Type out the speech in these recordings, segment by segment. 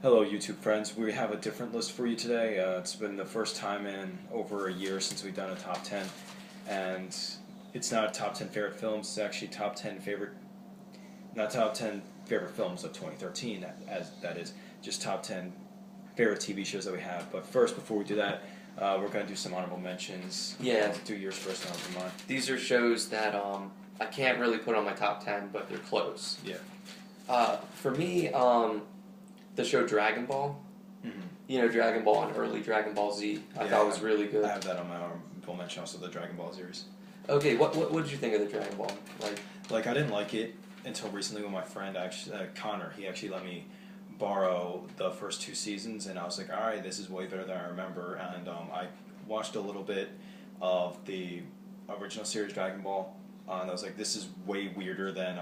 Hello, YouTube friends. We have a different list for you today. It's been the first time in over a year since we've done a top 10, and it's not a top 10 favorite films. It's actually top 10 favorite, not top 10 favorite films of 2013, as that is, just top 10 favorite TV shows that we have. But first, before we do that, we're going to do some honorable mentions. Yeah. Do yours first, and I'll do mine. These are shows that I can't really put on my top 10, but they're close. Yeah. For me, the show Dragon Ball. Mm-hmm. You know, Dragon Ball and early Dragon Ball Z. I thought was really good. I have that on my honorable mention, also the Dragon Ball series. Okay, what did you think of the Dragon Ball? Like I didn't like it until recently when my friend Connor, he actually let me borrow the first 2 seasons, and I was like, all right, this is way better than I remember. And I watched a little bit of the original series Dragon Ball, and I was like, this is way weirder than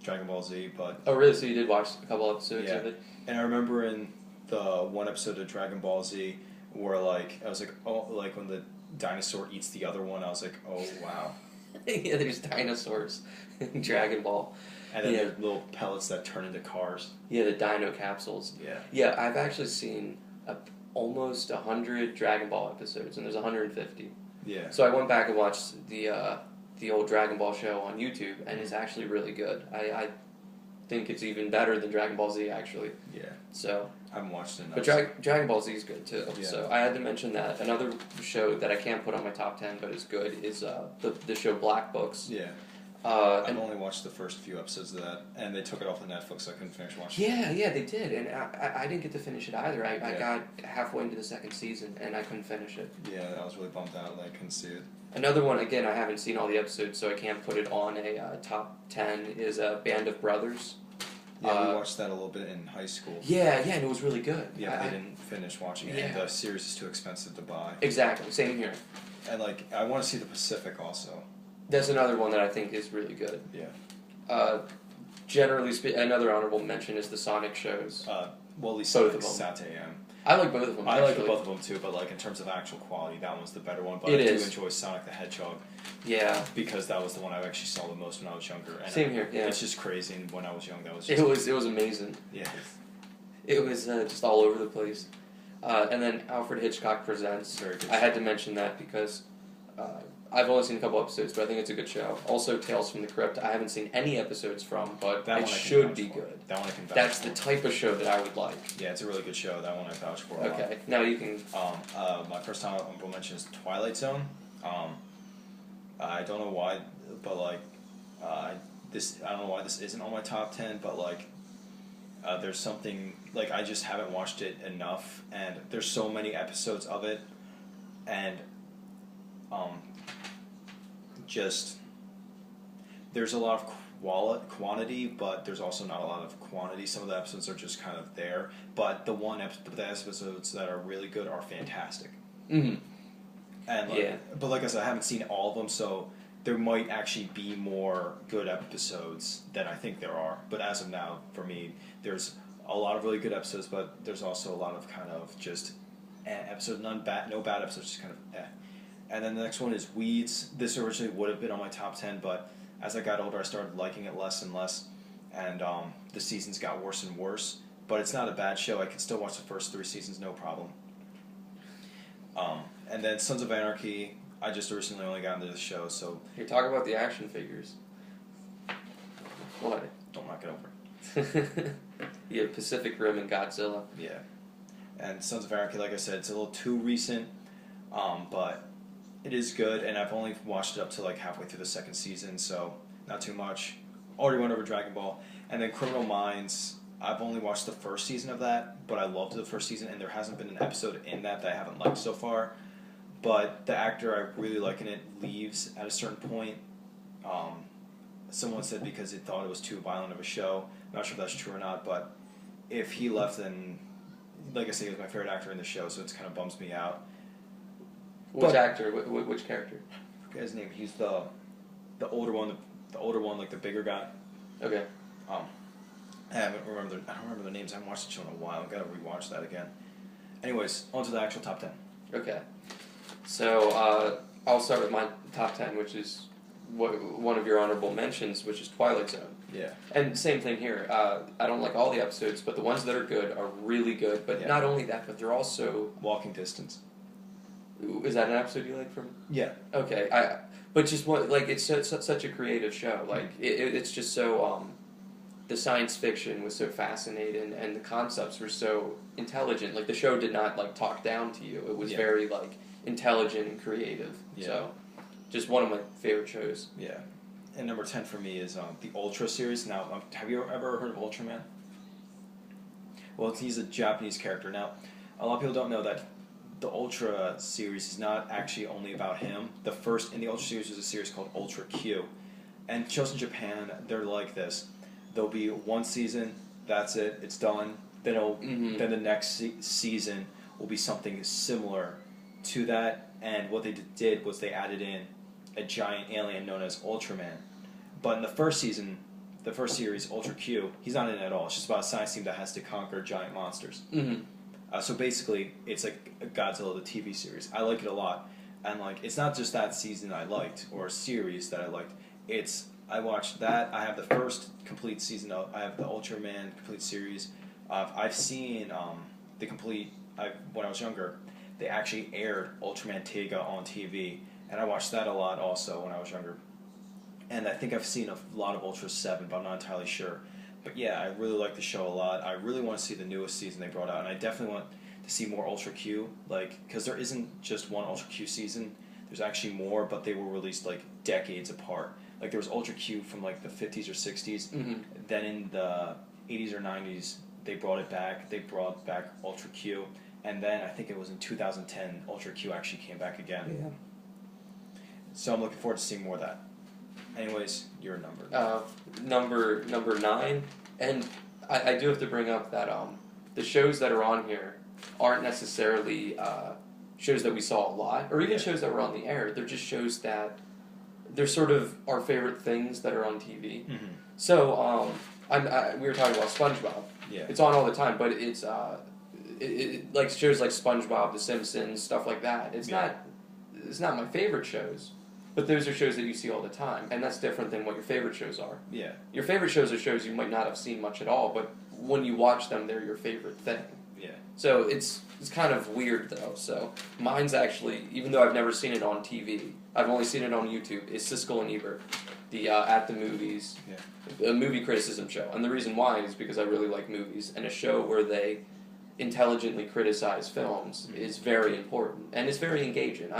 Dragon Ball Z. But oh, really? So you did watch a couple episodes yeah. of it? And I remember in the one episode of Dragon Ball Z where I was like, oh, like when the dinosaur eats the other one, I was like, oh wow. Yeah, there's dinosaurs in Dragon Ball. And then there's little pellets that turn into cars. Yeah, the dino capsules. Yeah. Yeah, I've actually seen almost 100 Dragon Ball episodes, and there's 150. Yeah. So I went back and watched the old Dragon Ball show on YouTube, and it's actually really good. I think it's even better than Dragon Ball Z, actually. Yeah. So I haven't watched it enough. But Dragon Ball Z is good too. Yeah. So I had to mention that. Another show that I can't put on my top 10 but is good is the show Black Books. Yeah. I've only watched the first few episodes of that, and they took it off of Netflix, so I couldn't finish watching it. Yeah, they did, and I didn't get to finish it either. I Yeah. got halfway into the second season, and I couldn't finish it. Yeah, I was really bummed out that I couldn't see it. Another one, again, I haven't seen all the episodes, so I can't put it on a top 10, is Band of Brothers. Yeah, we watched that a little bit in high school. Yeah, and it was really good. Yeah, I didn't finish watching it, and the series is too expensive to buy. Exactly, same here. And, I want to see the Pacific also. That's another one that I think is really good. Yeah. Generally speaking, another honorable mention is the Sonic shows. Well, at least both of them. Sat-AM. I like both of them. I like both of them too, but in terms of actual quality, that one's the better one. But I do enjoy Sonic the Hedgehog. Yeah. Because that was the one I actually saw the most when I was younger. And Same here. Yeah. It's just crazy, and when I was young, that was just... It was amazing. Yeah. It was just all over the place. And then Alfred Hitchcock Presents. Very good. I had to mention that because I've only seen a couple episodes, but I think it's a good show. Also, Tales from the Crypt. I haven't seen any episodes from, but it should be good. That one I can vouch That's for. the type of show that I would like. Yeah, it's a really good show. That one I vouch for. Okay, now you can... my first time honorable mention is Twilight Zone. I don't know why, but I don't know why this isn't on my top 10, but there's something, I just haven't watched it enough, and there's so many episodes of it, and just there's a lot of quantity, but there's also not a lot of quantity. Some of the episodes are just kind of there, but the episodes that are really good are fantastic. Mm-hmm. And but like I said, I haven't seen all of them, so there might actually be more good episodes than I think there are. But as of now, for me, there's a lot of really good episodes, but there's also a lot of kind of just episodes, no bad episodes, just kind of eh. And then the next one is Weeds. This originally would have been on my top 10, but as I got older, I started liking it less and less, and the seasons got worse and worse. But it's not a bad show. I can still watch the first 3 seasons, no problem. And then Sons of Anarchy. I just recently only got into the show, so... Here, talk about the action figures. What? Don't knock it over. Yeah, Pacific Rim and Godzilla. Yeah. And Sons of Anarchy, like I said, it's a little too recent, but it is good, and I've only watched it up to halfway through the 2nd season, so not too much. Already went over Dragon Ball. And then Criminal Minds, I've only watched the 1st season of that, but I loved the 1st season, and there hasn't been an episode in that I haven't liked so far. But the actor I really like in it leaves at a certain point. Someone said because they thought it was too violent of a show. I'm not sure if that's true or not, but if he left, then, like I said, he was my favorite actor in the show, so it kind of bums me out. Which actor? Which character? I forget his name. He's the older one, the bigger guy. Okay. I don't remember the names. I haven't watched the show in a while. I've got to rewatch that again. Anyways, on to the actual top 10. Okay. So, I'll start with my top 10, which is one of your honorable mentions, which is Twilight Zone. Yeah. And same thing here. I don't like all the episodes, but the ones that are good are really good. But not only that, but they're also... Walking Distance. Is that an episode you like from? Yeah. Okay. But just what, like, it's such a creative show. Like, it's just so... the science fiction was so fascinating, and the concepts were so intelligent. Like, the show did not, like, talk down to you. It was very, like, intelligent and creative. Yeah. So, just one of my favorite shows. Yeah. And number 10 for me is the Ultra series. Now, have you ever heard of Ultraman? Well, he's a Japanese character. Now, a lot of people don't know that the Ultra series is not actually only about him. The first in the Ultra series was a series called Ultra Q. And shows in Japan, they're like this. There'll be one season, that's it, it's done. Then then the next season will be something similar to that. And what they did was they added in a giant alien known as Ultraman. But in the first season, the first series, Ultra Q, he's not in it at all. It's just about a science team that has to conquer giant monsters. So basically, it's like Godzilla, the TV series. I like it a lot. And like, it's not just that season I liked, or a series that I liked. I watched that. I have the first complete season I have the Ultraman complete series. I've seen the complete, when I was younger, they actually aired Ultraman Tega on TV. And I watched that a lot also when I was younger. And I think I've seen a lot of Ultra 7, but I'm not entirely sure. But yeah, I really like the show a lot. I really want to see the newest season they brought out. And I definitely want to see more Ultra Q. Because there isn't just one Ultra Q season. There's actually more, but they were released like decades apart. Like there was Ultra Q from like the 50s or 60s. Then in the 80s or 90s, they brought it back. They brought back Ultra Q. And then I think it was in 2010, Ultra Q actually came back again. Yeah. So I'm looking forward to seeing more of that. Anyways, your number. Number 9, and I do have to bring up that the shows that are on here aren't necessarily shows that we saw a lot, or even shows that were on the air. They're just shows that they're sort of our favorite things that are on TV. So we were talking about SpongeBob. Yeah. It's on all the time, but it's like shows like SpongeBob, The Simpsons, stuff like that. It's not my favorite shows. But those are shows that you see all the time, and that's different than what your favorite shows are. Yeah. Your favorite shows are shows you might not have seen much at all, but when you watch them, they're your favorite thing. Yeah. So it's kind of weird, though. So mine's actually, even though I've never seen it on TV, I've only seen it on YouTube, is Siskel and Ebert, the At the Movies, a movie criticism show. And the reason why is because I really like movies, and a show where they intelligently criticize films is very important, and it's very engaging.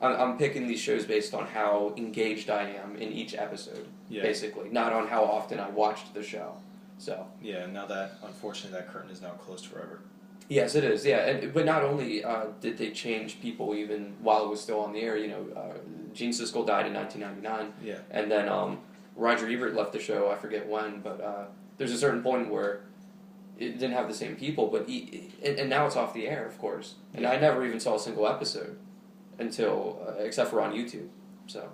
I'm picking these shows based on how engaged I am in each episode, basically, not on how often I watched the show. So yeah, now that unfortunately that curtain is now closed forever. Yes, it is. Yeah, but not only did they change people even while it was still on the air. You know, Gene Siskel died in 1999. Yeah, and then Roger Ebert left the show. I forget when, but there's a certain point where it didn't have the same people. But and now it's off the air, of course. And I never even saw a single episode until except for on YouTube. So,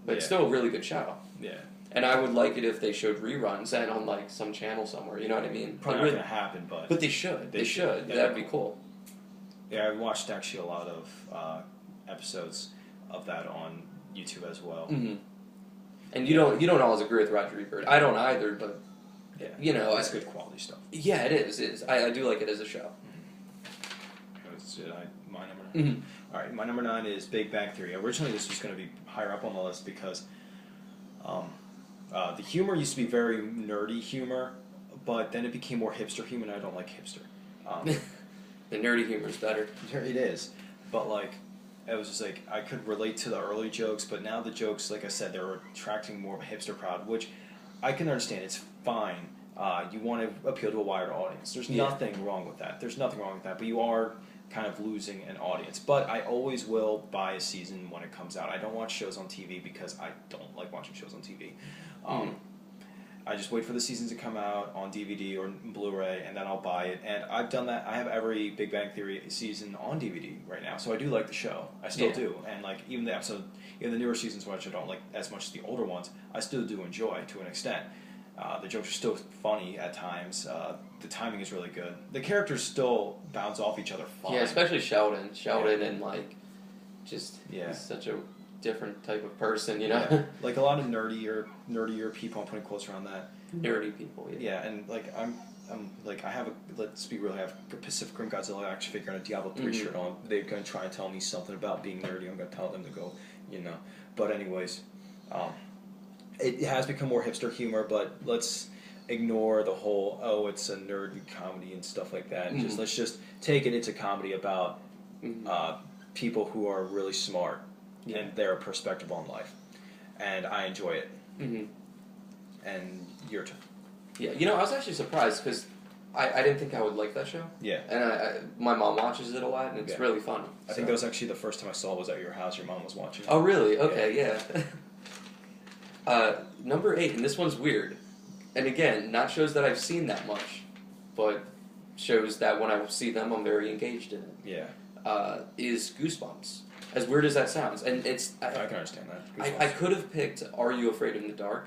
but it's still a really good show. Yeah. And I would like it if they showed reruns and on like some channel somewhere. You know what I mean? Probably not going to happen, but they should. They should. Yeah, that'd be cool. Yeah, I watched actually a lot of episodes of that on YouTube as well. Mm-hmm. And you don't always agree with Roger Ebert. I don't either, but yeah, you know, it's good quality stuff. Yeah, it is. It is. I do like it as a show. My number 9. Mm-hmm. All right, my number 9 is Big Bang Theory. Originally, this was going to be higher up on the list because the humor used to be very nerdy humor, but then it became more hipster humor, and I don't like hipster. The nerdy humor is better. It is, but like, it was just like, I could relate to the early jokes, but now the jokes, like I said, they're attracting more of a hipster crowd, which I can understand. It's fine. You want to appeal to a wider audience. There's nothing wrong with that. There's nothing wrong with that, but you are kind of losing an audience. But I always will buy a season when it comes out. I don't watch shows on TV because I don't like watching shows on TV. I just wait for the seasons to come out on DVD or Blu-ray, and then I'll buy it. And I've done that. I have every Big Bang Theory season on DVD right now, so I do like the show. I still do. And like even the newer seasons, which I don't like as much as the older ones, I still do enjoy to an extent. The jokes are still funny at times. The timing is really good. The characters still bounce off each other fine. Yeah, especially Sheldon. And like, just he's such a different type of person, you know. Yeah. Like a lot of nerdier people. I'm putting quotes around that. Nerdy people. Yeah. Yeah, and like I'm like I have a let's be real. I have a Pacific Rim Godzilla action figure and a Diablo 3 shirt on. They're gonna try and tell me something about being nerdy. I'm gonna tell them to go, you know. But anyways, it has become more hipster humor. But let's ignore the whole it's a nerd comedy and stuff like that. And let's just take it. It's a comedy about people who are really smart and their perspective on life, and I enjoy it. And your turn. Yeah, you know, I was actually surprised because I didn't think I would like that show. Yeah. And my mom watches it a lot, and it's really fun. I think that was actually the first time I saw it was at your house. Your mom was watching it. Oh, really? Okay, yeah. Number 8, and this one's weird. And again, not shows that I've seen that much, but shows that when I see them, I'm very engaged in it. Yeah. Is Goosebumps. As weird as that sounds. And it's... I can understand that. I could have picked Are You Afraid in the Dark?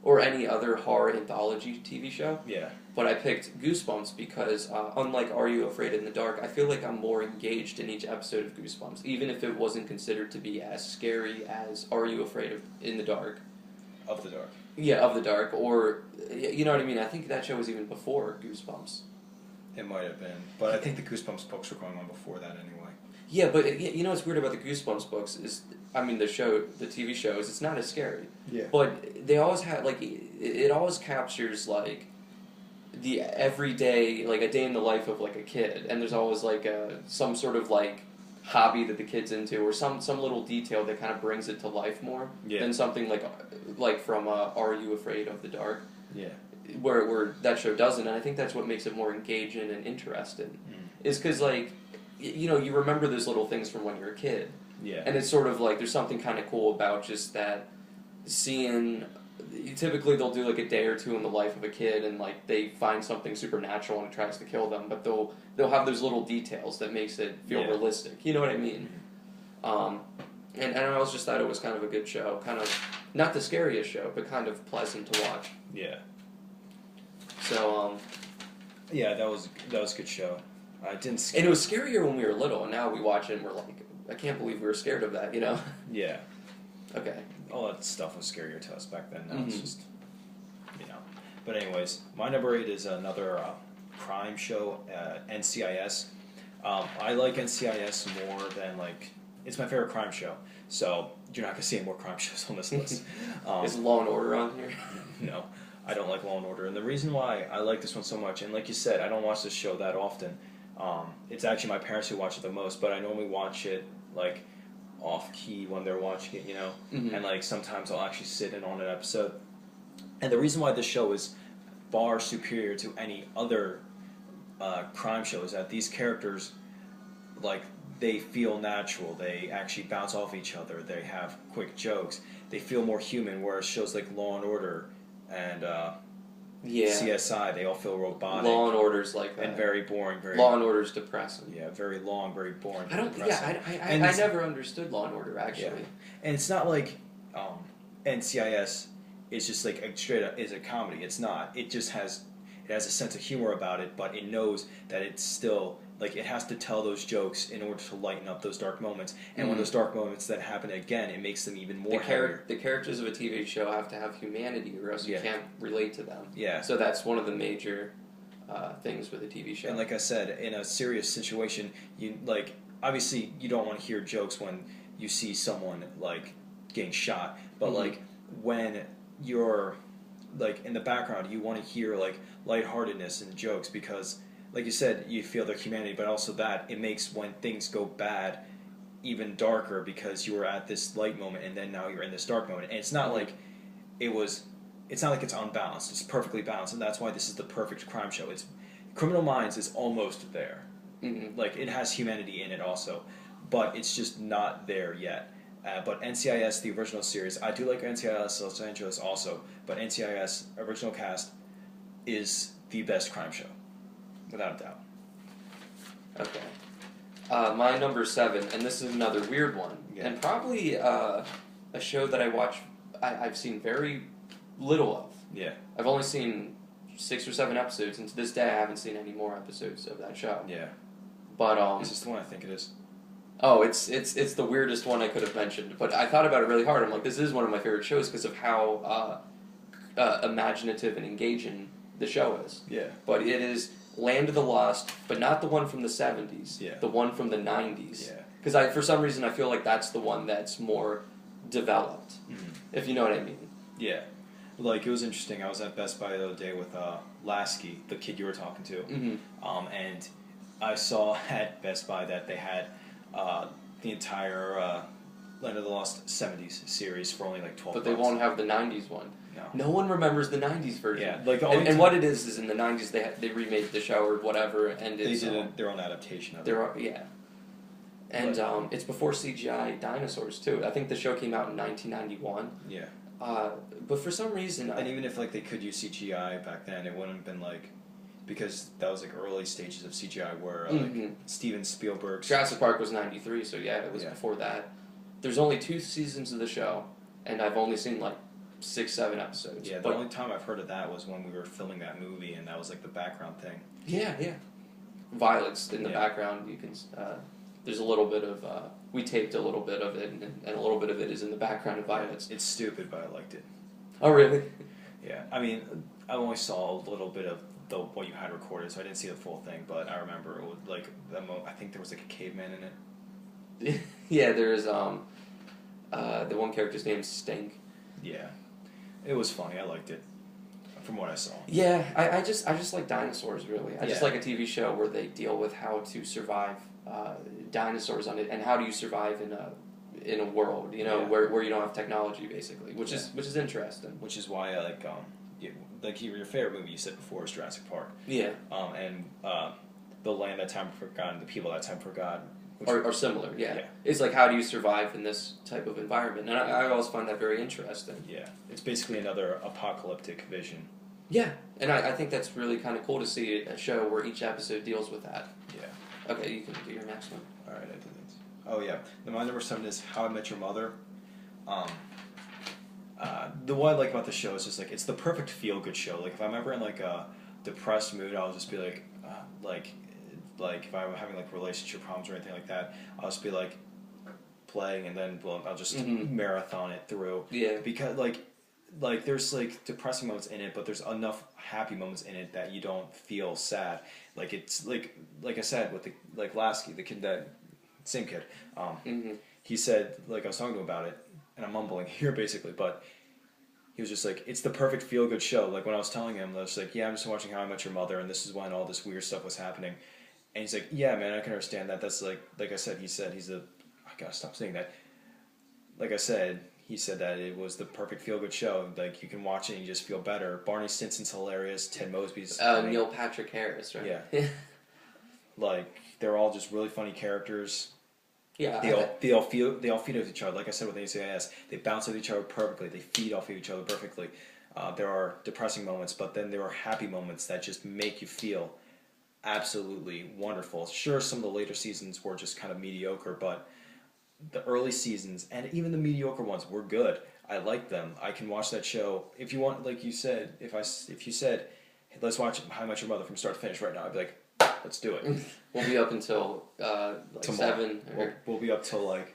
Or any other horror anthology TV show. Yeah. But I picked Goosebumps because, unlike Are You Afraid in the Dark, I feel like I'm more engaged in each episode of Goosebumps, even if it wasn't considered to be as scary as Are You Afraid in the Dark? Of the Dark. Yeah, Of the Dark. Or, you know what I mean? I think that show was even before Goosebumps. It might have been. But I think the Goosebumps books were going on before that anyway. Yeah, but you know what's weird about the Goosebumps books is, I mean, the TV show is it's not as scary. Yeah. But they always have, like, it always captures, like, the everyday, like, a day in the life of, like, a kid. And there's always, like, some sort of, like, hobby that the kid's into or some little detail that kind of brings it to life more than something like from Are You Afraid of the Dark? Yeah. Where that show doesn't. And I think that's what makes it more engaging and interesting. Is because, like, you know, you remember those little things from when you're a kid. Yeah. And it's sort of like, there's something kind of cool about just that seeing, typically they'll do like a day or two in the life of a kid and like they find something supernatural and it tries to kill them, but they'll have those little details that makes it feel realistic. You know what I mean? And I always just thought it was kind of a good show. Kind of, not the scariest show, but kind of pleasant to watch. Yeah. So, yeah, that was a good show. I didn't. And it was scarier when we were little, and now we watch it and we're like, I can't believe we were scared of that, you know? Yeah. Okay. All that stuff was scarier to us back then. Now it's just, you know. But anyways, my number 8 is another crime show, NCIS. I like NCIS more than, like, it's my favorite crime show. So you're not going to see any more crime shows on this list. Is Law and Order on here? No, I don't like Law and Order. And the reason why I like this one so much, and like you said, I don't watch this show that often. It's actually my parents who watch it the most, but I normally watch it, like, off-key when they're watching it, you know? And, like, sometimes I'll actually sit in on an episode. And the reason why this show is far superior to any other crime show is that these characters, like, they feel natural. They actually bounce off each other. They have quick jokes. They feel more human, whereas shows like Law and Order and CSI, they all feel robotic. Law and Order's like that. And very boring. Law and Order's depressing. Yeah, very long, very boring. I never understood Law and Order, actually. Yeah. And it's not like NCIS is just like straight up is a comedy. It's not. It just has a sense of humor about it, but it knows that it's still, like, it has to tell those jokes in order to lighten up those dark moments. And when those dark moments then happen again, it makes them even more heavier. The characters of a TV show have to have humanity, or else you can't relate to them. Yeah. So that's one of the major things with a TV show. And like I said, in a serious situation, you, like, obviously you don't want to hear jokes when you see someone, like, getting shot. But, like, when you're, like, in the background, you want to hear, like, lightheartedness and jokes because, like you said, you feel their humanity, but also that it makes when things go bad even darker because you were at this light moment and then now you're in this dark moment. And it's not like it's not like it's unbalanced. It's perfectly balanced, and that's why this is the perfect crime show. It's Criminal Minds is almost there. Like, it has humanity in it also, but it's just not there yet. But NCIS, the original series, I do like NCIS Los Angeles also, but NCIS original cast is the best crime show, without a doubt. Okay. My number 7, and this is another weird one, and probably a show that I've seen very little of. Yeah. I've only seen 6 or 7 episodes, and to this day I haven't seen any more episodes of that show. Yeah. But is this the one I think it is? Oh, it's the weirdest one I could have mentioned, but I thought about it really hard. I'm like, this is one of my favorite shows because of how imaginative and engaging the show is. Yeah. But it is Land of the Lost, but not the one from the 70s. Yeah. The one from the 90s. Yeah. Because for some reason I feel like that's the one that's more developed. Mm-hmm. If you know what I mean. Yeah. Like, it was interesting. I was at Best Buy the other day with Lasky, the kid you were talking to. Mm-hmm. And I saw at Best Buy that they had the entire Land of the Lost 70s series for only like $12. But they won't have the 90s one. No. No one remembers the 90s version. Yeah, like and what it is in the 90s they remade the show or whatever, and they it's, did their own adaptation of it. Yeah. And it's before CGI dinosaurs too. I think the show came out in 1991. Yeah. But for some reason, and even if like they could use CGI back then, it wouldn't have been like, because that was like early stages of CGI where like Steven Spielberg's Jurassic Park was 93, so yeah, it was before that. There's only 2 seasons of the show, and I've only seen like 6-7 episodes. Yeah, the only time I've heard of that was when we were filming that movie, and that was like the background thing. Yeah. Violets in the background. You can. There's a little bit of. We taped a little bit of it, and a little bit of it is in the background of Violets. It's stupid, but I liked it. Oh really? Yeah, I mean, I only saw a little bit of what you had recorded, so I didn't see the full thing. But I remember it was like I think there was like a caveman in it. Yeah, there's the one character's name's Stink. Yeah, it was funny. I liked it, from what I saw. Yeah, I just like dinosaurs really. I just like a TV show where they deal with how to survive dinosaurs on it, and how do you survive in a world, you know, where you don't have technology basically, which is interesting. Which is why I like your favorite movie you said before is Jurassic Park. Yeah. And The Land That Time Forgot and The People That Time Forgot. Are similar, yeah. It's like, how do you survive in this type of environment? And I always find that very interesting. Yeah. It's basically another apocalyptic vision. Yeah, and I think that's really kind of cool to see a show where each episode deals with that. Yeah. Okay, you can do your next one. Alright, I did it. Oh, yeah. My number 7 is How I Met Your Mother. The one I like about the show is just like, it's the perfect feel-good show. Like, if I'm ever in like a depressed mood, I'll just be like if I'm having like relationship problems or anything like that, I'll just be like playing, and then I'll just marathon it through. Yeah. Because like there's like depressing moments in it, but there's enough happy moments in it that you don't feel sad. Like it's like I said with the Lasky, the kid that same kid. He said, like, I was talking to him about it, and I'm mumbling here basically, but he was just like, it's the perfect feel good show. Like when I was telling him, I was like, yeah, I'm just watching How I Met Your Mother, and this is when all this weird stuff was happening. And he's like, yeah, man, I can understand that. That's like I said, I gotta stop saying that. Like I said, he said that it was the perfect feel-good show. Like, you can watch it and you just feel better. Barney Stinson's hilarious. Ted Mosby's Neil Patrick Harris, right? Yeah. Like, they're all just really funny characters. Yeah. They all feed off each other. Like I said with NCIS, they bounce off each other perfectly. They feed off of each other perfectly. There are depressing moments, but then there are happy moments that just make you feel absolutely wonderful. Sure, some of the later seasons were just kind of mediocre, but the early seasons and even the mediocre ones were good. I liked them. I can watch that show if you want. Like you said, if you said, hey, let's watch How I Met Your Mother from start to finish right now, I'd be like, let's do it. We'll be up until like 7. We'll be up till like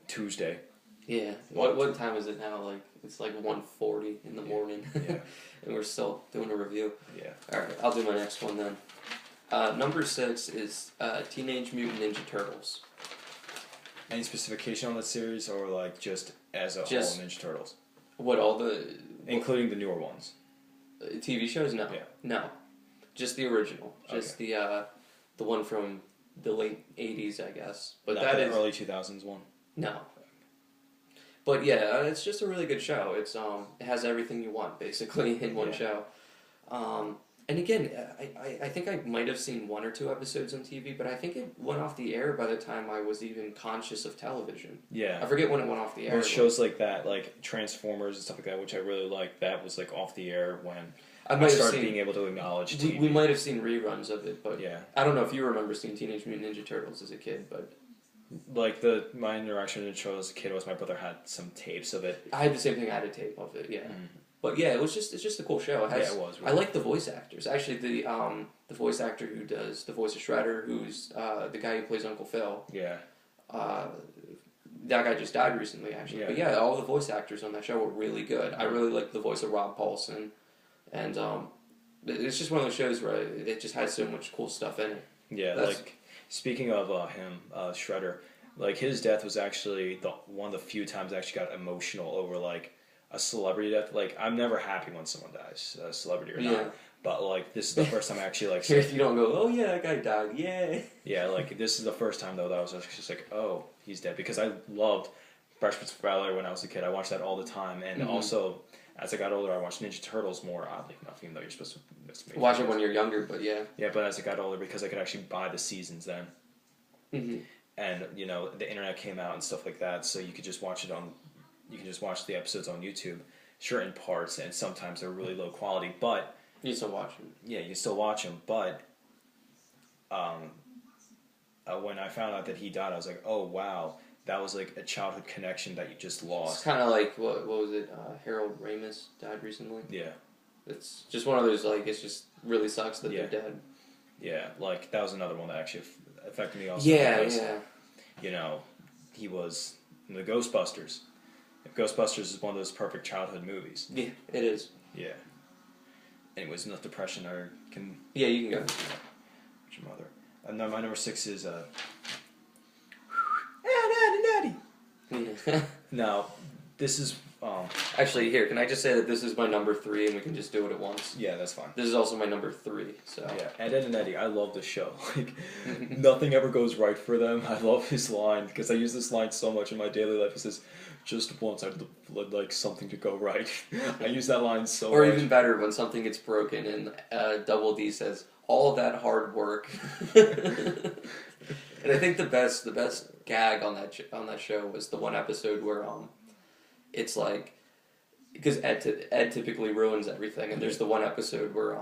Tuesday. Yeah. What time is it now? Like, it's like 1:40 in the morning. Yeah. And we're still doing a review. Yeah. Alright, I'll do my next one then. Number 6 is Teenage Mutant Ninja Turtles. Any specification on that series, or like just as a whole Ninja Turtles? What, all the... Including the newer ones? TV shows? No. Yeah. No. Just the original. Just the one from the late 80s, I guess. But not the early 2000s one? No. But yeah, it's just a really good show. It's it has everything you want basically in one show. And again, I think I might have seen 1 or 2 episodes on TV, but I think it went off the air by the time I was even conscious of television. Yeah. I forget when it went off the air. Well, shows like that, like Transformers and stuff like that, which I really like, that was like off the air when I started being able to acknowledge TV. We might have seen reruns of it, but yeah. I don't know if you remember seeing Teenage Mutant Ninja Turtles as a kid, but... Like, my interaction with the show as a kid was my brother had some tapes of it. I had the same thing, I had a tape of it, yeah. But yeah, it's just a cool show. It was. Really. I like the voice actors. Actually, the voice actor who does the voice of Shredder, who's the guy who plays Uncle Phil. Yeah. That guy just died recently, actually. Yeah. But yeah, all the voice actors on that show were really good. I really like the voice of Rob Paulson, and it's just one of those shows where it just has so much cool stuff in it. Yeah, like speaking of him, Shredder, like his death was actually one of the few times I actually got emotional over like a celebrity death. Like I'm never happy when someone dies, celebrity or not. But like this is the first time I actually like. If you don't go, oh yeah, that guy died, yay. Yeah, like this is the first time though that I was just like, oh, he's dead, because I loved Fresh Prince of Bel-Air when I was a kid. I watched that all the time, and also as I got older, I watched Ninja Turtles more. Oddly enough, even though you're supposed to watch it when you're younger, but yeah. Yeah, but as I got older, because I could actually buy the seasons then, and you know the internet came out and stuff like that, so you could just watch it on. You can just watch the episodes on YouTube, sure in parts, and sometimes they're really low quality, but. You still watch them. Yeah, you still watch them, but when I found out that he died, I was like, oh, wow, that was like a childhood connection that you just lost. It's kind of like, what was it, Harold Ramis died recently? Yeah. It's just one of those, like, it just really sucks that they're dead. Yeah, like, that was another one that actually affected me also. Yeah, because, you know, he was in the Ghostbusters. Ghostbusters is one of those perfect childhood movies. Yeah, it is. Yeah. Anyways, enough depression. I can. Yeah, you can go. What's your mother? And then my number 6 is Daddy. No, this is Actually, here, can I just say that this is my number 3, and we can just do it at once? Yeah, that's fine. This is also my number 3. So yeah, Ed and Eddie. I love the show. Like nothing ever goes right for them. I love his line because I use this line so much in my daily life. It says, "Just once I'd like something to go right." I use that line so or much. even better, when something gets broken and Double D says, "All of that hard work." And I think the best gag on that show was the one episode where it's like, because Ed typically ruins everything, and there's the one episode where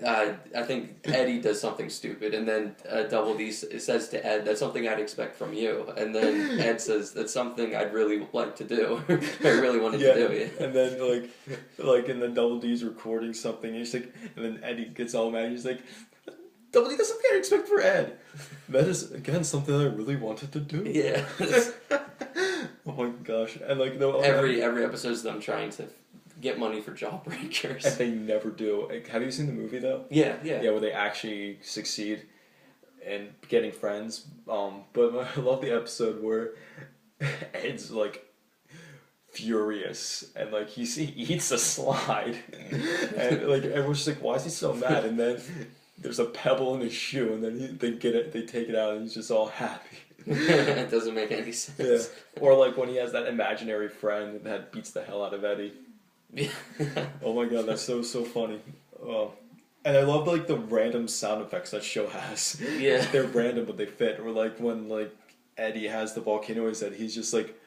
I think Eddie does something stupid, and then Double D says to Ed, "That's something I'd expect from you," and then Ed says, "That's something I'd really like to do." I really wanted to do it. And then and then Double D's recording something, and he's like, and then Eddie gets all mad. He's like, "Double D, that's something I'd expect for Ed. That is again something I really wanted to do." Yeah. Oh my gosh! And like every episode is them trying to get money for Jawbreakers, and they never do. Like, have you seen the movie though? Yeah. Where they actually succeed in getting friends. But I love the episode where Ed's like furious and like he eats a slide, and like everyone's just like, "Why is he so mad?" And then there's a pebble in his shoe, and then they take it out, and he's just all happy. It doesn't make any sense. Yeah. Or like when he has that imaginary friend that beats the hell out of Eddie. Yeah. Oh my god, that's so funny. And I love like the random sound effects that show has. Yeah. They're random but they fit. Or like when like Eddie has the volcano in his head, he's just like,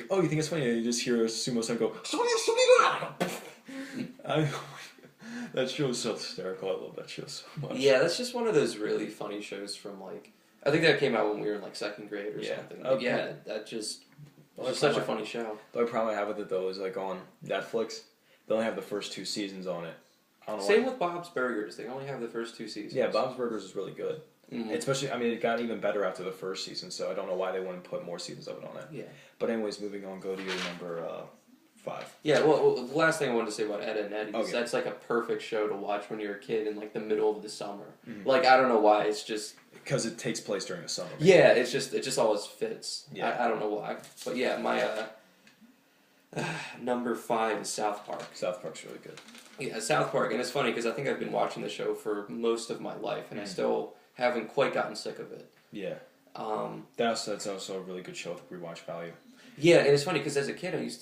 "Oh, you think it's funny?" And you just hear a sumo son go, that show is so hysterical. I love that show so much. Yeah, that's just one of those really funny shows from like, I think that came out when we were in like 2nd grade or something. Like, yeah, that just was such a funny show. The only problem I have with it though is like on Netflix, they only have the first 2 seasons on it. I don't know Same with Bob's Burgers. They only have the first 2 seasons. Yeah, Bob's Burgers is really good. Mm-hmm. Especially, I mean, it got even better after the first season, so I don't know why they wouldn't put more seasons of it on it. Yeah. But anyways, moving on, go to your number 5. Yeah, well, the last thing I wanted to say about Ed and Eddie is that's like a perfect show to watch when you're a kid in like the middle of the summer. Mm-hmm. Like, I don't know why, it's just... Because it takes place during the summer. Yeah, it just always fits. Yeah. I don't know why. But yeah, my number 5 is South Park. South Park's really good. Yeah, South Park, and it's funny because I think I've been watching the show for most of my life, and I still haven't quite gotten sick of it. Yeah. That's also a really good show with rewatch value. Yeah, and it's funny because as a kid, I used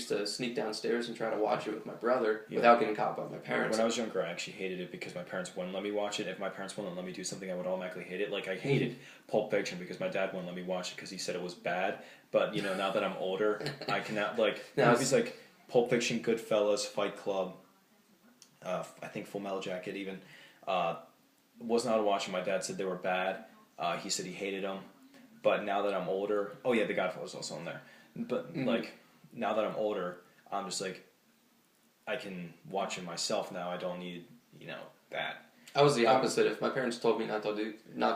to sneak downstairs and try to watch it with my brother without getting caught by my parents. When I was younger, I actually hated it because my parents wouldn't let me watch it. If my parents wouldn't let me do something, I would automatically hate it. Like I hated Pulp Fiction because my dad wouldn't let me watch it because he said it was bad. But now that I'm older, I cannot movies like Pulp Fiction, Goodfellas, Fight Club. I think Full Metal Jacket even was not a watch. My dad said they were bad. He said he hated them. But now that I'm older, The Godfather was also in there. But like now that I'm older, I'm just like, I can watch it myself now. I don't need that. I was the opposite. If my parents told me not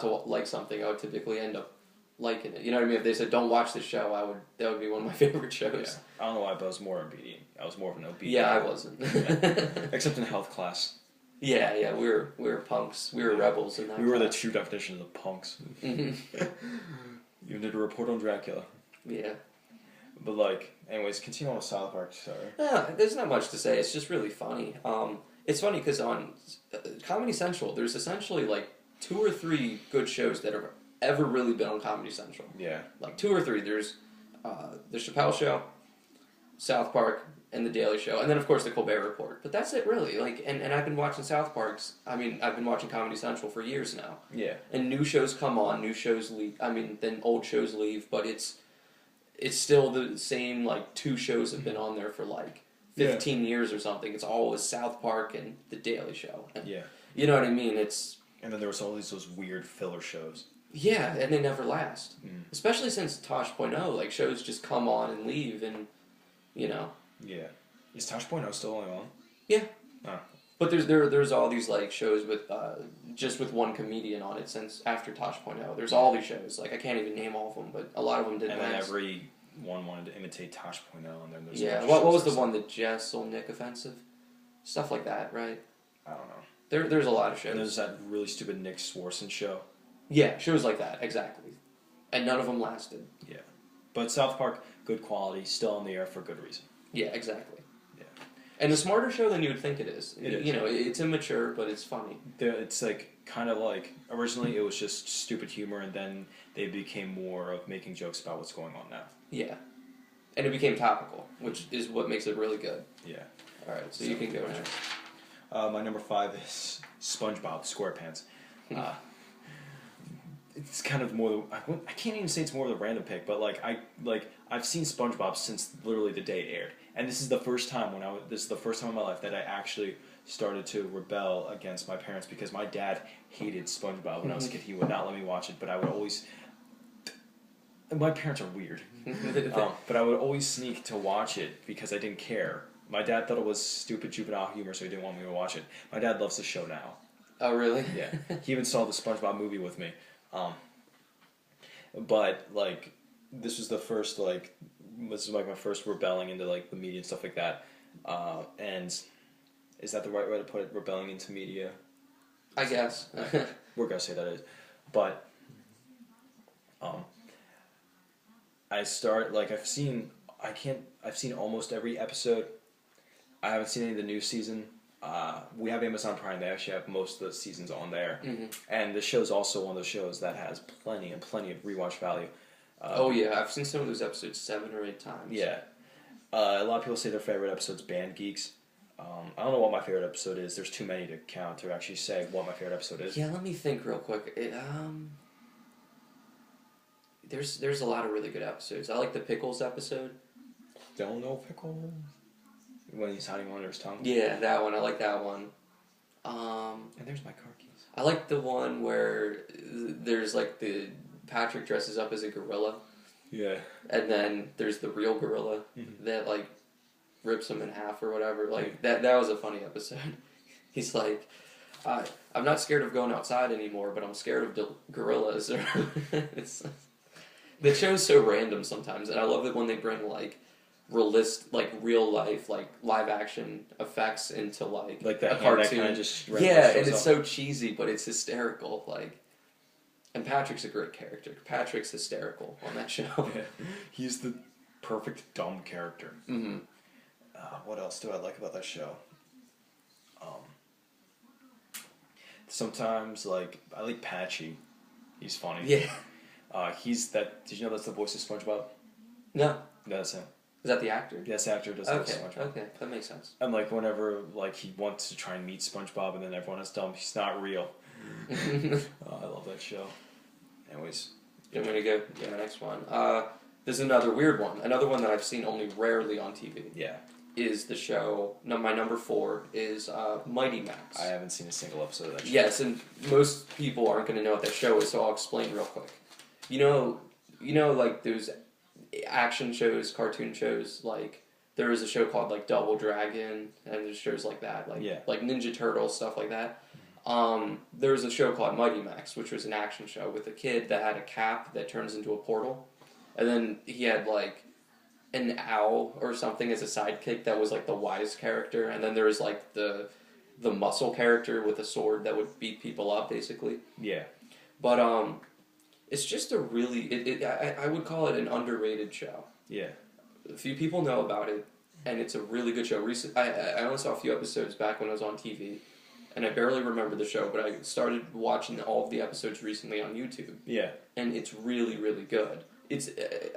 to like something, I would typically end up liking it. You know what I mean? If they said don't watch this show, that would be one of my favorite shows. Yeah. I don't know why, but I was more obedient. I was more of an obedient. Yeah, I wasn't. Except in health class. Yeah, we were punks. We were rebels in that. We were the true definition of punks. You did a report on Dracula. Yeah. But anyways, continue on with South Park. Sorry. There's not much to say. It's just really funny. It's funny because on Comedy Central, there's essentially 2 or 3 good shows that have ever really been on Comedy Central. Yeah. 2 or 3. There's the Chappelle Show, South Park, and the Daily Show, and then of course the Colbert Report. But that's it, really. And I've been watching South Park's. I mean, I've been watching Comedy Central for years now. Yeah. And new shows come on, new shows leave. I mean, then old shows leave, but it's still the same. 2 shows have been on there for 15 years or something. It's always South Park and the Daily Show. And, yeah. You know what I mean? And then there was always those weird filler shows. Yeah, and they never last. Especially since Tosh.0, shows just come on and leave, and Yeah. Is Tosh.0 still only on? Yeah. Oh. But there's all these shows with just with one comedian on it since after Tosh.0. There's all these shows. I can't even name all of them, but a lot of them didn't. And then last. everyone wanted to imitate Tosh.0, and then there's what was the one, the Jessel Nick offensive? Stuff like that, right? I don't know. There's a lot of shows. And there's that really stupid Nick Swartzen show. Yeah, shows like that, exactly. And none of them lasted. Yeah. But South Park, good quality, still on the air for good reason. Yeah, exactly. Yeah. And a smarter show than you would think it is. It is. It's immature, but it's funny. It's originally it was just stupid humor, and then they became more of making jokes about what's going on now. Yeah. And it became topical, which is what makes it really good. Yeah. Alright, so you can go next. My number 5 is SpongeBob SquarePants. It's kind of more. I can't even say it's more of a random pick, but I've seen SpongeBob since literally the day it aired, and this is the first time this is the first time in my life that I actually started to rebel against my parents, because my dad hated SpongeBob when I was a kid. He would not let me watch it, but I would always. My parents are weird, but I would always sneak to watch it because I didn't care. My dad thought it was stupid juvenile humor, so he didn't want me to watch it. My dad loves the show now. Oh, really? Yeah. He even saw the SpongeBob movie with me. But this was the first this is my first rebelling into the media and stuff like that. And is that the right way to put it? Rebelling into media? I guess. We're gonna say that is. But I've seen almost every episode. I haven't seen any of the new season. We have Amazon Prime. They actually have most of the seasons on there. Mm-hmm. And the show's also one of those shows that has plenty of rewatch value. Oh, yeah. I've seen some of those episodes 7 or 8 times. Yeah. A lot of people say their favorite episode's Band Geeks. I don't know what my favorite episode is. There's too many to count to actually say what my favorite episode is. Yeah, let me think real quick. There's a lot of really good episodes. I like the Pickles episode. Don't know Pickles. When he's hiding under his tongue? Yeah, that one. I like that one. And there's my car keys. I like the one where there's the Patrick dresses up as a gorilla. Yeah. And then there's the real gorilla that rips him in half or whatever. That was a funny episode. He's like, I'm not scared of going outside anymore, but I'm scared of gorillas. The show's so random sometimes, and I love it when they bring real life live action effects into that a cartoon. That just and it's so cheesy, but it's hysterical. And Patrick's a great character. Patrick's hysterical on that show. Yeah. He's the perfect dumb character. Mm-hmm. What else do I like about that show? Sometimes I like Patchy. He's funny. Yeah. He's that. Did you know that's the voice of SpongeBob? No. That's him. Is that the actor? Yes, the actor does the voice of SpongeBob. Okay, that makes sense. And whenever he wants to try and meet SpongeBob, and then everyone is dumb, he's not real. I love that show. Anyways, I'm gonna go to the next one. There's another weird one. Another one that I've seen only rarely on TV. Yeah. Is the show? No, my number 4 is Mighty Max. I haven't seen a single episode of that show. Yes, and most people aren't going to know what that show is, so I'll explain real quick. You know, those action shows, cartoon shows, there is a show called like Double Dragon, and there's shows like that, like Ninja Turtles, stuff like that. There was a show called Mighty Max, which was an action show with a kid that had a cap that turns into a portal, and then he had like an owl or something as a sidekick that was like the wise character, and then there was like the muscle character with a sword that would beat people up, basically. Yeah. But it's just a really I would call it an underrated show. Yeah. A few people know about it, and it's a really good show. I only saw a few episodes back when I was on TV, and I barely remember the show, but I started watching all of the episodes recently on YouTube. Yeah. And it's really, really good.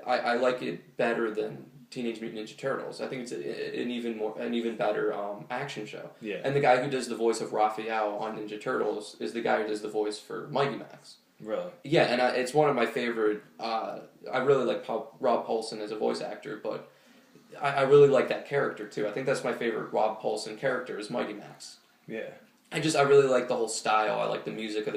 I like it better than Teenage Mutant Ninja Turtles. I think it's an even better action show. Yeah. And the guy who does the voice of Raphael on Ninja Turtles is the guy who does the voice for Mighty Max. Really? Yeah, and it's one of my favorite. I really like Rob Paulsen as a voice actor, but I really like that character too. I think that's my favorite Rob Paulsen character is Mighty Max. Yeah. I really like the whole style. I like the music of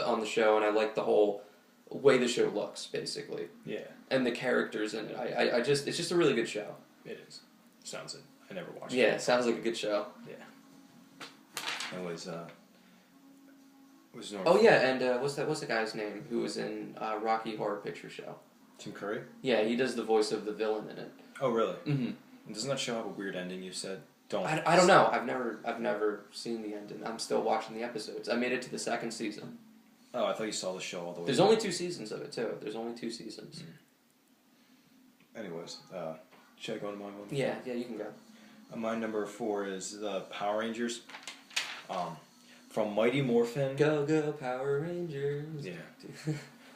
on the show, and I like the whole way the show looks, basically. Yeah. And the characters in it. It's just a really good show. It is. Sounds it. I never watched it. Yeah, it sounds like a good show. Yeah. It was normal. Oh yeah, and what's the guy's name who was in Rocky Horror Picture Show? Tim Curry? Yeah, he does the voice of the villain in it. Oh really? Mm-hmm. And doesn't that show have a weird ending? You said I don't know. I've never seen the ending. I'm still watching the episodes. I made it to the second season. Oh, I thought you saw the show all the way. There's only 2 seasons of it too. There's only 2 seasons. Anyways, should I go to my one? Yeah, you can go. My number 4 is the Power Rangers. From Mighty Morphin. Go Power Rangers. Yeah.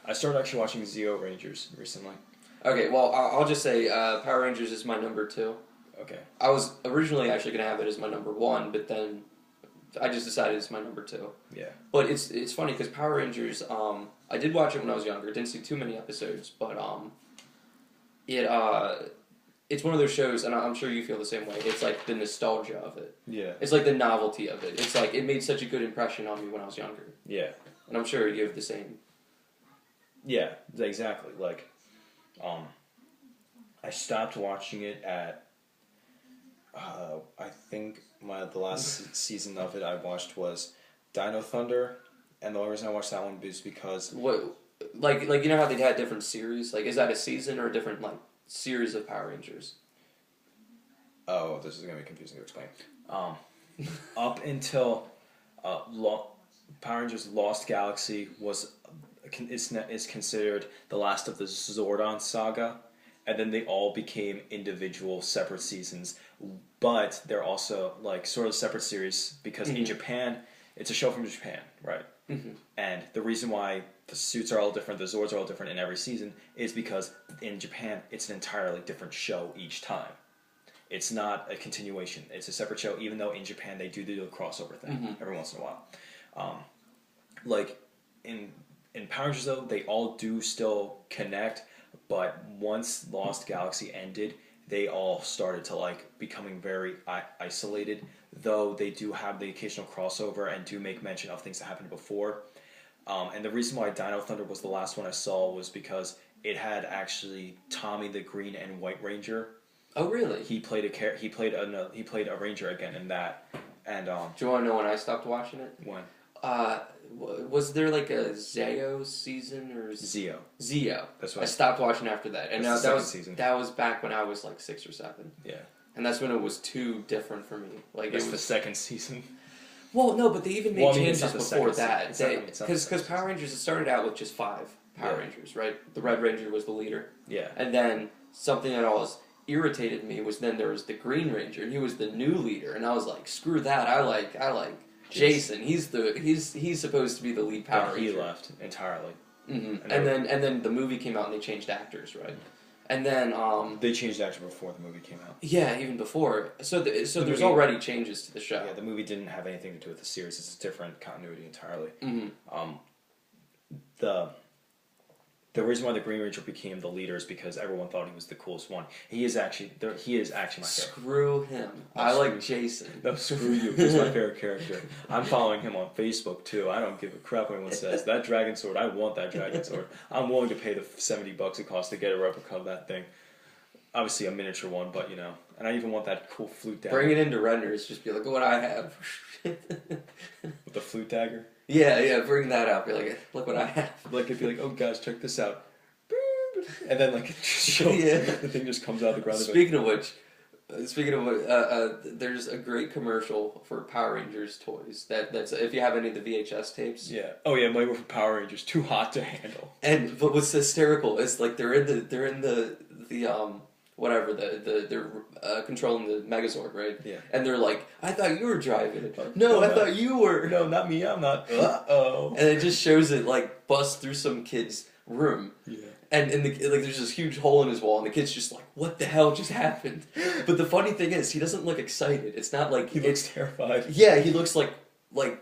I started actually watching Zeo Rangers recently. Okay, well, I'll just say Power Rangers is my number 2. Okay. I was originally actually going to have it as my number 1, but then I just decided it's my number 2. Yeah. But it's funny because Power Rangers, I did watch it when I was younger. Didn't see too many episodes, but it's one of those shows, and I'm sure you feel the same way. It's like the nostalgia of it. Yeah. It's like the novelty of it. It's like it made such a good impression on me when I was younger. Yeah. And I'm sure you have the same. Yeah, exactly. Like, I stopped watching it at, I think the last season of it I watched was Dino Thunder, and the only reason I watched that one is because... What, like you know how they had different series? Like, is that a season or a different, like, series of Power Rangers? Oh, this is going to be confusing to explain. Up until Power Rangers Lost Galaxy is considered the last of the Zordon saga, and then they all became individual separate seasons, but they're also like sort of separate series because in Japan, it's a show from Japan, right? Mm-hmm. And the reason why the suits are all different, the Zords are all different in every season is because in Japan, it's an entirely different show each time. It's not a continuation. It's a separate show, even though in Japan they do the crossover thing every once in a while. Like in Power Rangers, though, they all do still connect, but once Lost Galaxy ended, they all started to like becoming very isolated, though they do have the occasional crossover and do make mention of things that happened before. And the reason why Dino Thunder was the last one I saw was because it had actually Tommy the Green and White Ranger. Oh, really? He played a ranger again in that. And do you want to know when I stopped watching it? When? Was there like a Zeo season or Zeo? Zeo. That's what I stopped watching after that, and now season. That was back when I was like 6 or 7. Yeah. And that's when it was too different for me. Like it was the second season. Well, no, but they even made changes before that. Because Power Rangers, it started out with just 5 Power Rangers, right? The Red Ranger was the leader. Yeah. And then something that always irritated me was then there was the Green Ranger, and he was the new leader, and I was like, screw that. I like Jason. He's supposed to be the lead Power Ranger. He left entirely. Mm-hmm. And then the movie came out and they changed actors, right? And then they changed actors before the movie came out. Yeah, even before. So there's already changes to the show. Yeah, the movie didn't have anything to do with the series. It's a different continuity entirely. Mm-hmm. The reason why the Green Ranger became the leader is because everyone thought he was the coolest one. He is actually my favorite. Screw him. I like Jason. No, screw you. He's my favorite character. I'm following him on Facebook too. I don't give a crap what anyone says. That dragon sword, I want that dragon sword. I'm willing to pay the $70 it costs to get a replica of that thing. Obviously a miniature one, but you know, And I even want that cool flute dagger. Bring it into Renders. Just be like, what I have. With the flute dagger? Yeah, bring that out. Be like, look what I have. Like, it'd be like, oh, guys, check this out. And then, like, the thing just comes out of the ground. Speaking of which, there's a great commercial for Power Rangers toys. That's if you have any of the VHS tapes. Yeah. Oh yeah, Michael from Power Rangers, too hot to handle. But what's hysterical is like they're in the whatever they're controlling the Megazord, right? Yeah. And they're like, I thought you were driving it. No, I thought you were. No, not me. I'm not. Uh-oh. And it just shows it like bust through some kid's room. Yeah. And there's this huge hole in his wall, and the kid's just like, "What the hell just happened?" But the funny thing is, he doesn't look excited. It's not like he looks terrified. Yeah, he looks like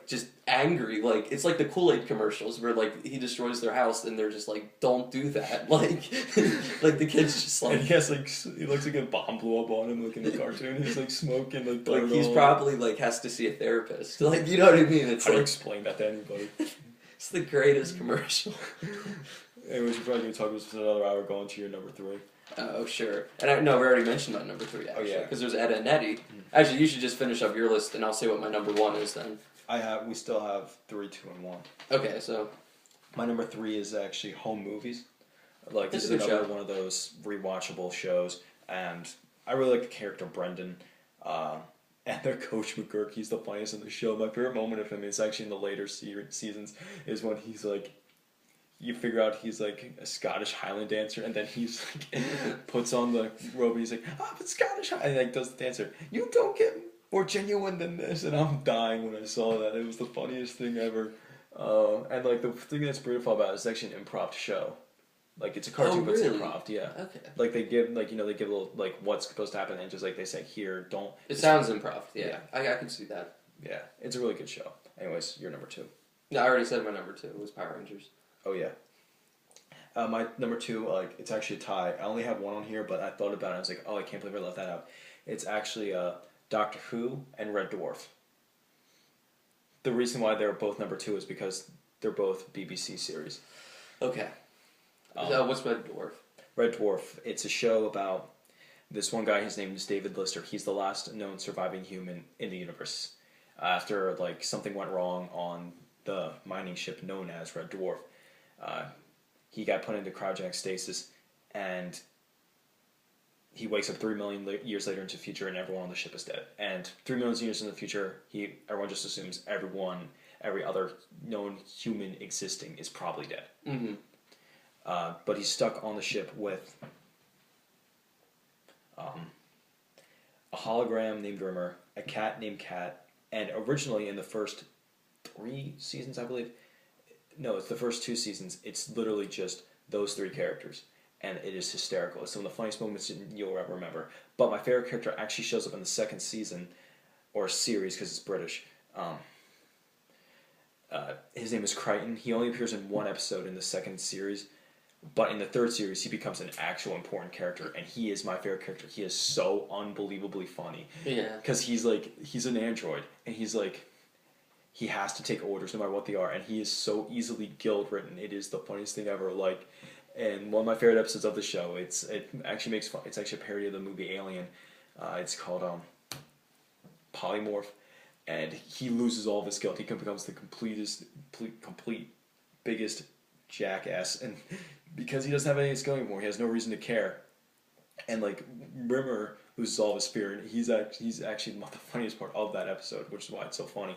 just angry. Like it's like the Kool-Aid commercials where like he destroys their house, and they're just like, "Don't do that!" Like the kid's just like. And he has like he looks like a bomb blew up on him, like in the cartoon. He's like smoking, like he's probably like has to see a therapist. Like you know what I mean? It's How like do you explain that to anybody? It's the greatest commercial. Anyways, you're probably going to talk about another hour going to your number 3. Oh, sure. And we already mentioned my number 3, actually. Because there's Ed and Eddie. Actually, you should just finish up your list, and I'll say what my number 1 is then. We still have 3, 2, and 1. Okay, so... My number 3 is actually Home Movies. Like, this is another one of those rewatchable shows, and I really like the character Brendan. And their coach McGurk, he's the funniest in the show. My favorite moment of him is actually in the later seasons, is when he's like... You figure out he's like a Scottish Highland dancer, and then he's like puts on the robe, and he's like, "I'm a Scottish," and like does the dancer. You don't get more genuine than this, and I'm dying when I saw that. It was the funniest thing ever. And like the thing that's beautiful about it is actually an improv show. Like it's a cartoon, but it's improv. Yeah. Okay. Like they give they give a little like what's supposed to happen, and just like they say here, don't. It sounds improv. Yeah. I can see that. Yeah, it's a really good show. Anyways, your number 2. No, I already said my number 2 was Power Rangers. Oh yeah. My number 2, like it's actually a tie. I only have one on here, but I thought about it. I was like, oh, I can't believe I left that out. It's actually Doctor Who and Red Dwarf. The reason why they're both number 2 is because they're both BBC series. Okay. What's Red Dwarf? Red Dwarf. It's a show about this one guy. His name is David Lister. He's the last known surviving human in the universe. After like something went wrong on the mining ship known as Red Dwarf. He got put into cryogenic stasis, and he wakes up 3 million years later into the future, and everyone on the ship is dead. And 3 million years in the future, everyone just assumes every other known human existing is probably dead. Mm-hmm. But he's stuck on the ship with a hologram named Rimmer, a cat named Cat, and originally in the first 3 seasons, I believe. No, it's the first 2 seasons. It's literally just those 3 characters, and it is hysterical. It's some of the funniest moments you'll ever remember. But my favorite character actually shows up in the 2nd season, or series because it's British. His name is Crichton. He only appears in 1 episode in the 2nd series, but in the 3rd series he becomes an actual important character, and he is my favorite character. He is so unbelievably funny. Yeah. Because he's an android, and he's like... He has to take orders no matter what they are, and he is so easily guilt-ridden. It is the funniest thing ever. Like, and one of my favorite episodes of the show. It actually makes fun. It's actually a parody of the movie Alien. It's called Polymorph, and he loses all of his guilt. He becomes the complete biggest jackass, and because he doesn't have any of his guilt anymore, he has no reason to care. And like Rimmer loses all of his fear, and he's actually the funniest part of that episode, which is why it's so funny.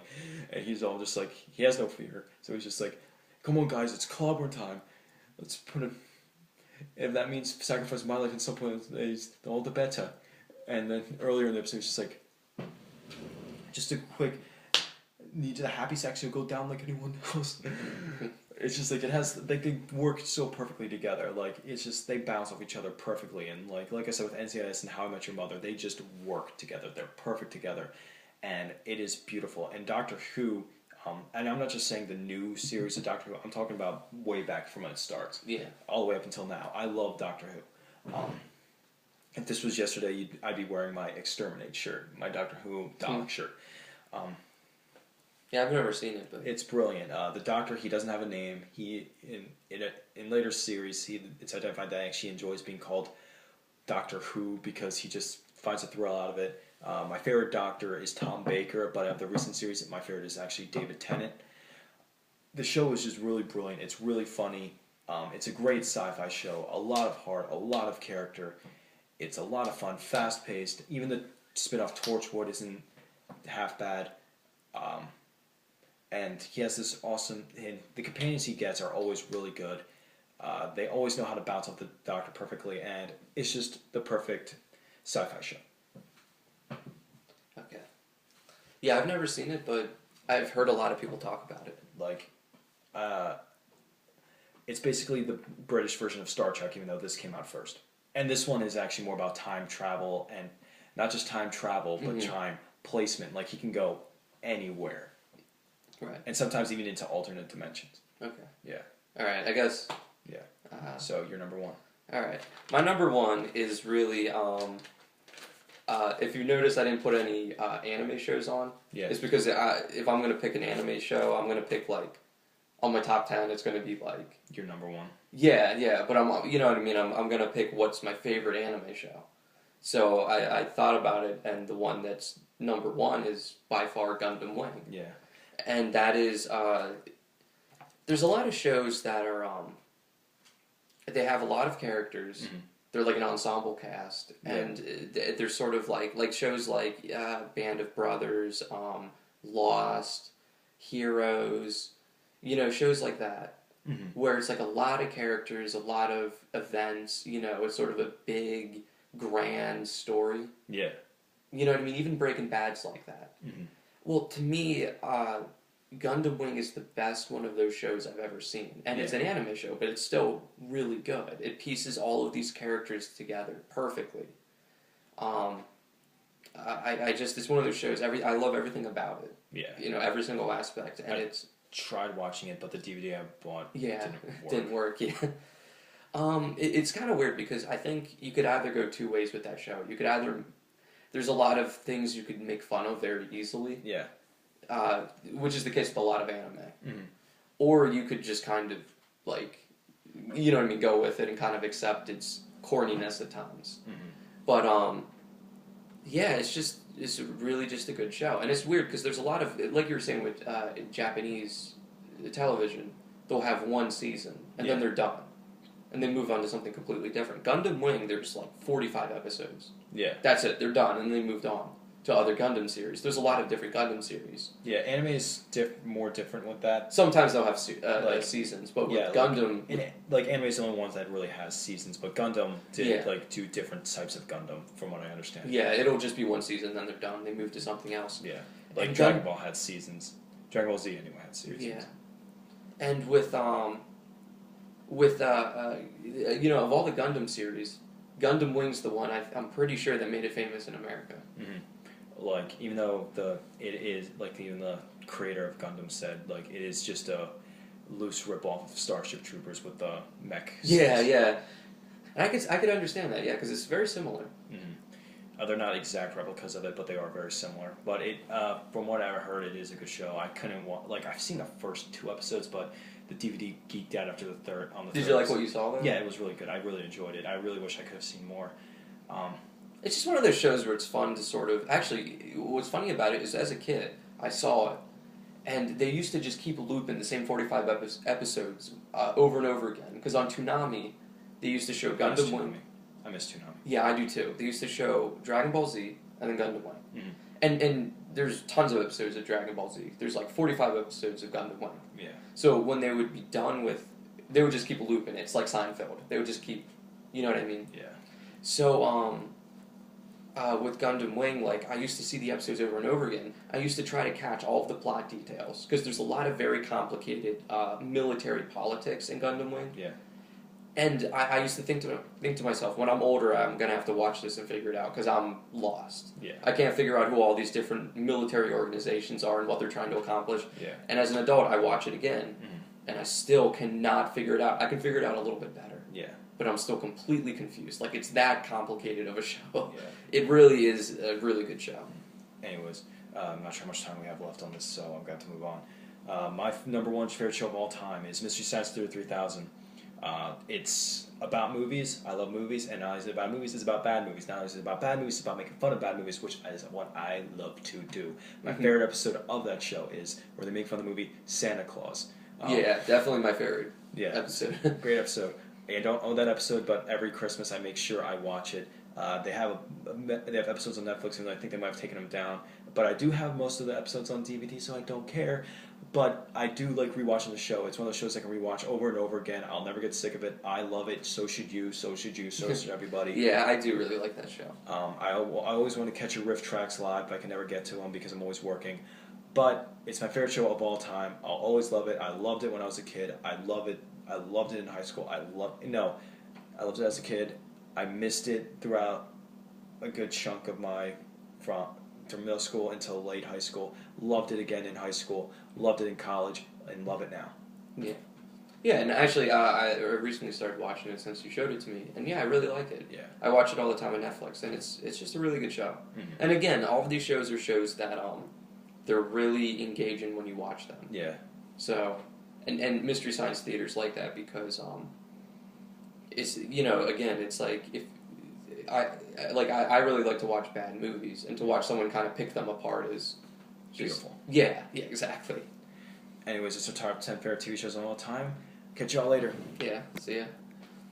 And he's all just like, he has no fear, so he's just like, come on guys, it's clobber time. Let's put it. If that means sacrificing my life at some point, all the better. And then earlier in the episode, it's just like, just a quick, need the happy section go down like anyone else. It's just like they work so perfectly together. Like it's just they bounce off each other perfectly, and like I said with NCIS and How I Met Your Mother, they just work together. They're perfect together, and it is beautiful. And Doctor Who, and I'm not just saying the new series of Doctor Who. I'm talking about way back from when it starts. Yeah. All the way up until now. I love Doctor Who. If this was yesterday, I'd be wearing my Exterminate shirt, my Doctor Who Dalek shirt. Yeah, I've never seen it, but it's brilliant. The Doctor, he doesn't have a name. He in later series, it's identified that he actually enjoys being called Doctor Who because he just finds a thrill out of it. My favorite Doctor is Tom Baker, but of the recent series, my favorite is actually David Tennant. The show is just really brilliant. It's really funny. It's a great sci-fi show. A lot of heart, a lot of character. It's a lot of fun, fast-paced. Even the spin-off Torchwood isn't half bad. And he has this awesome... And the companions he gets are always really good. They always know how to bounce off the Doctor perfectly, and it's just the perfect sci-fi show. Okay. Yeah, I've never seen it, but I've heard a lot of people talk about it. Like, it's basically the British version of Star Trek, even though this came out first. And this one is actually more about time travel, and not just time travel, but time placement. Like, he can go anywhere. Right. And sometimes even into alternate dimensions. Okay. Yeah. All right, I guess. Yeah. So, you're number one. All right. My number one is really, if you notice I didn't put any anime shows on, it's because if I'm going to pick an anime show, I'm going to pick, like, on my top 10, it's going to be, like... Your number one. Yeah, but you know what I mean? I'm going to pick what's my favorite anime show. So I thought about it, and the one that's number one is by far Gundam Wing. Yeah. And that is, there's a lot of shows that are, they have a lot of characters. Mm-hmm. They're like an ensemble cast, and they're sort of like shows like Band of Brothers, Lost, Heroes, shows like that, where it's like a lot of characters, a lot of events, it's sort of a big, grand story. Yeah. You know what I mean? Even Breaking Bad's like that. Mm-hmm. Well, to me, Gundam Wing is the best one of those shows I've ever seen. And it's an anime show, but it's still really good. It pieces all of these characters together perfectly. It's one of those shows, I love everything about it. Yeah. Every single aspect. And it's... tried watching it, but the DVD I bought didn't work. It's kind of weird because I think you could either go two ways with that show. You could either... There's a lot of things you could make fun of very easily. Yeah. Which is the case with a lot of anime. Mm-hmm. Or you could just kind of, like, you know what I mean, go with it and kind of accept its corniness at times. Mm-hmm. But, it's really just a good show. And it's weird because there's a lot of, like you were saying with Japanese television, they'll have one season and then they're done. And they move on to something completely different. Gundam Wing, there's like 45 episodes. Yeah. That's it. They're done, and they moved on to other Gundam series. There's a lot of different Gundam series. Yeah, anime is more different with that. Sometimes they'll have seasons, but with Gundam... anime is the only ones that really has seasons, but Gundam did two different types of Gundam, from what I understand. Yeah, it'll just be one season, then they're done. They move to something else. Yeah, like Dragon Ball had seasons. Dragon Ball Z, anyway, had seasons. Yeah. And with of all the Gundam series, Gundam Wing's the one I'm pretty sure that made it famous in America. Mm-hmm. Like, even though even the creator of Gundam said, like, it is just a loose ripoff of Starship Troopers with the mech. Yeah. And I could understand that, because it's very similar. Mm-hmm. They're not exact replicas of it, but they are very similar. But it, from what I've heard, it is a good show. I couldn't I've seen the first 2 episodes, but the DVD geeked out after the third. Did you like what you saw though? Yeah, it was really good. I really enjoyed it. I really wish I could have seen more. It's just one of those shows where it's fun to sort of... Actually, what's funny about it is as a kid, I saw it, and they used to just keep looping the same 45 episodes over and over again. Because on Toonami, they used to show Gundam Wing. I miss Toonami. Yeah, I do too. They used to show Dragon Ball Z and then Gundam Wing. Mm-hmm. And there's tons of episodes of Dragon Ball Z. There's like 45 episodes of Gundam Wing. Yeah. So when they would be done with... They would just keep looping. It's like Seinfeld. They would just keep... You know what I mean? Yeah. So, with Gundam Wing, like, I used to see the episodes over and over again. I used to try to catch all of the plot details, because there's a lot of very complicated military politics in Gundam Wing. Yeah. And I used to think to myself, when I'm older, I'm going to have to watch this and figure it out, because I'm lost. Yeah. I can't figure out who all these different military organizations are and what they're trying to accomplish. Yeah. And as an adult, I watch it again, and I still cannot figure it out. I can figure it out a little bit better. Yeah. But I'm still completely confused. Like, it's that complicated of a show. Yeah. It really is a really good show. Anyways, I'm not sure how much time we have left on this, so I'm going to move on. My number one favorite show of all time is Mystery Science Theater 3000. It's about movies. I love movies, and not only is it about movies, it's about bad movies. Not only is it about bad movies, it's about making fun of bad movies, which is what I love to do. My favorite episode of that show is where they make fun of the movie Santa Claus. Yeah, definitely my favorite episode. Great episode. I don't own that episode, but every Christmas I make sure I watch it. They have episodes on Netflix, and I think they might have taken them down. But I do have most of the episodes on DVD, so I don't care. But I do like rewatching the show. It's one of those shows I can rewatch over and over again. I'll never get sick of it. I love it. So should you. So should you. So should everybody. Yeah, I do really like that show. I always want to catch your riff tracks live, but I can never get to them because I'm always working. But it's my favorite show of all time. I'll always love it. I loved it when I was a kid. I love it. I loved it in high school. I loved it as a kid. I missed it throughout a good chunk of from middle school until late high school. Loved it again in high school. Loved it in college, and love it now. Yeah. Yeah, and actually, I recently started watching it since you showed it to me, and I really like it. Yeah. I watch it all the time on Netflix, and it's just a really good show. Mm-hmm. And again, all of these shows are shows that they're really engaging when you watch them. Yeah. So, and Mystery Science Theater's like that because it's again, it's like if I really like to watch bad movies, and to watch someone kind of pick them apart is just, beautiful. Yeah, exactly. Anyways, it's our top 10 favorite TV shows of all time. Catch y'all later. Yeah, see ya.